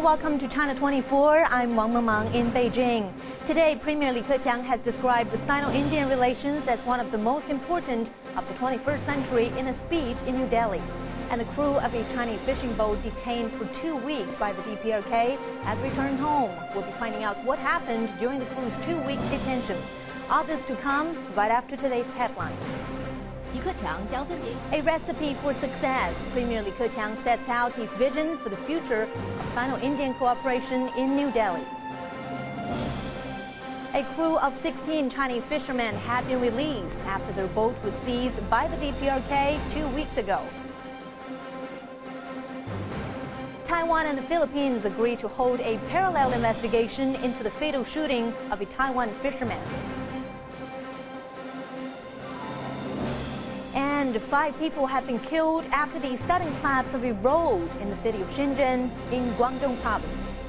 welcome to China 24. I'm Wang Mengmeng in Beijing. Today, Premier Li Keqiang has described the Sino-Indian relations as one of the most important of the 21st century in a speech in New Delhi. And the crew of a Chinese fishing boat detained for 2 weeks by the DPRK has returned home. We'll be finding out what happened during the crew's 2-week detention. All this to come right after today's headlines. A recipe for success. Premier Li Keqiang sets out his vision for the future of Sino-Indian cooperation in New Delhi. A crew of 16 Chinese fishermen have been released after their boat was seized by the DPRK 2 weeks ago. Taiwan and the Philippines agreed to hold a parallel investigation into the fatal shooting of a Taiwan fisherman. And 5 people have been killed after the sudden collapse of a road in the city of Shenzhen in Guangdong province.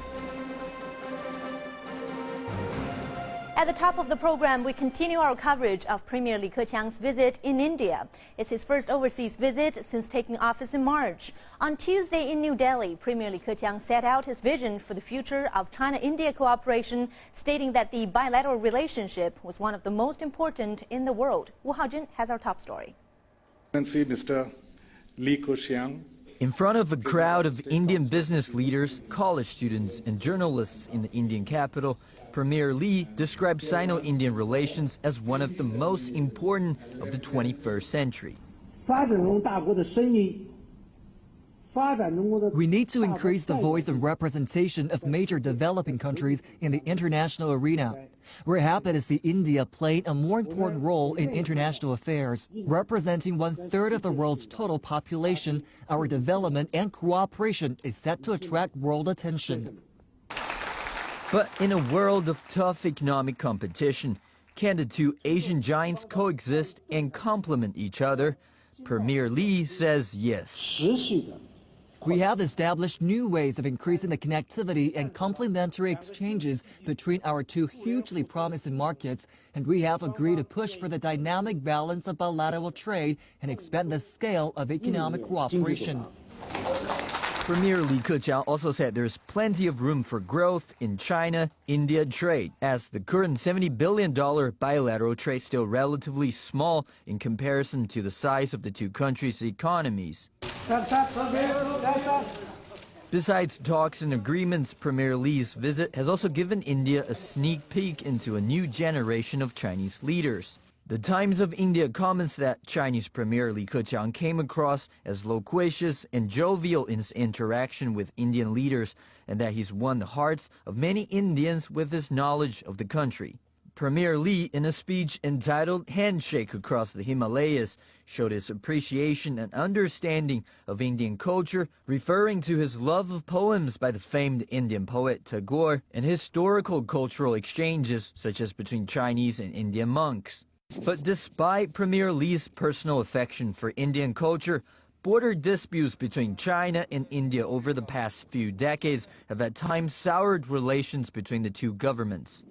At the top of the program, we continue our coverage of Premier Li Keqiang's visit in India. It's his first overseas visit since taking office in March. On Tuesday in New Delhi, Premier Li Keqiang set out his vision for the future of China-India cooperation, stating that the bilateral relationship was one of the most important in the world. Wu Haojun has our top story. Mr. Li Keqiang. In front of a crowd of Indian business leaders, college students, and journalists in the Indian capital, Premier Li described Sino-Indian relations as one of the most important of the 21st century. We need to increase the voice and representation of major developing countries in the international arena. We're happy to see India playing a more important role in international affairs. Representing 1/3 of the world's total population, our development and cooperation is set to attract world attention. But in a world of tough economic competition, can the two Asian giants coexist and complement each other? Premier Li says yes. We have established new ways of increasing the connectivity and complementary exchanges between our two hugely promising markets, and we have agreed to push for the dynamic balance of bilateral trade and expand the scale of economic cooperation. Premier Li Keqiang also said there's plenty of room for growth in China-India trade, as the current $70 billion bilateral trade is still relatively small in comparison to the size of the two countries' economies. Besides talks and agreements, Premier Li's visit has also given India a sneak peek into a new generation of Chinese leaders. The Times of India comments that Chinese Premier Li Keqiang came across as loquacious and jovial in his interaction with Indian leaders, and that he's won the hearts of many Indians with his knowledge of the country. Premier Li, in a speech entitled Handshake Across the Himalayas, showed his appreciation and understanding of Indian culture, referring to his love of poems by the famed Indian poet Tagore and historical cultural exchanges such as between Chinese and Indian monks. But despite Premier Li's personal affection for Indian culture, border disputes between China and India over the past few decades have at times soured relations between the two governments.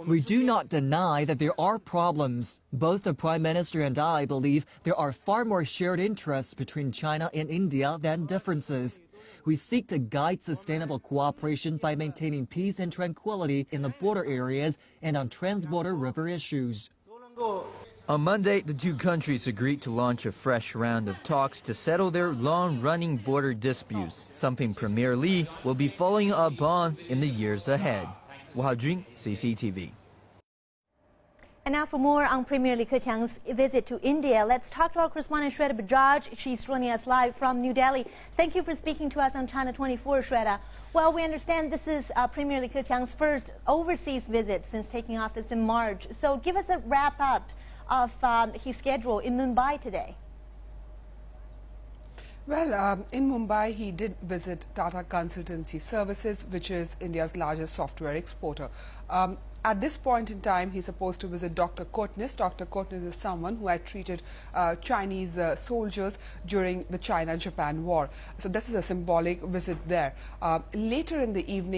We do not deny that there are problems. Both the Prime Minister and I believe there are far more shared interests between China and India than differences. We seek to guide sustainable cooperation by maintaining peace and tranquility in the border areas and on transborder river issues. On Monday, the two countries agreed to launch a fresh round of talks to settle their long-running border disputes, something Premier Li will be following up on in the years ahead. Wu Haojun, CCTV. And now for more on Premier Li Keqiang's visit to India, let's talk to our correspondent Shweta Bajaj. She's joining us live from New Delhi. Thank you for speaking to us on China 24, Shweta. Well, we understand this is Premier Li Keqiang's first overseas visit since taking office in March. So give us a wrap-up of his schedule in Mumbai today. Well, in Mumbai, he did visit Tata Consultancy Services, which is India's largest software exporter. At this point in time, he's supposed to visit Dr. Kotnis. Dr. Kotnis is someone who had treated Chinese soldiers during the China-Japan war. So this is a symbolic visit there. Later in the evening,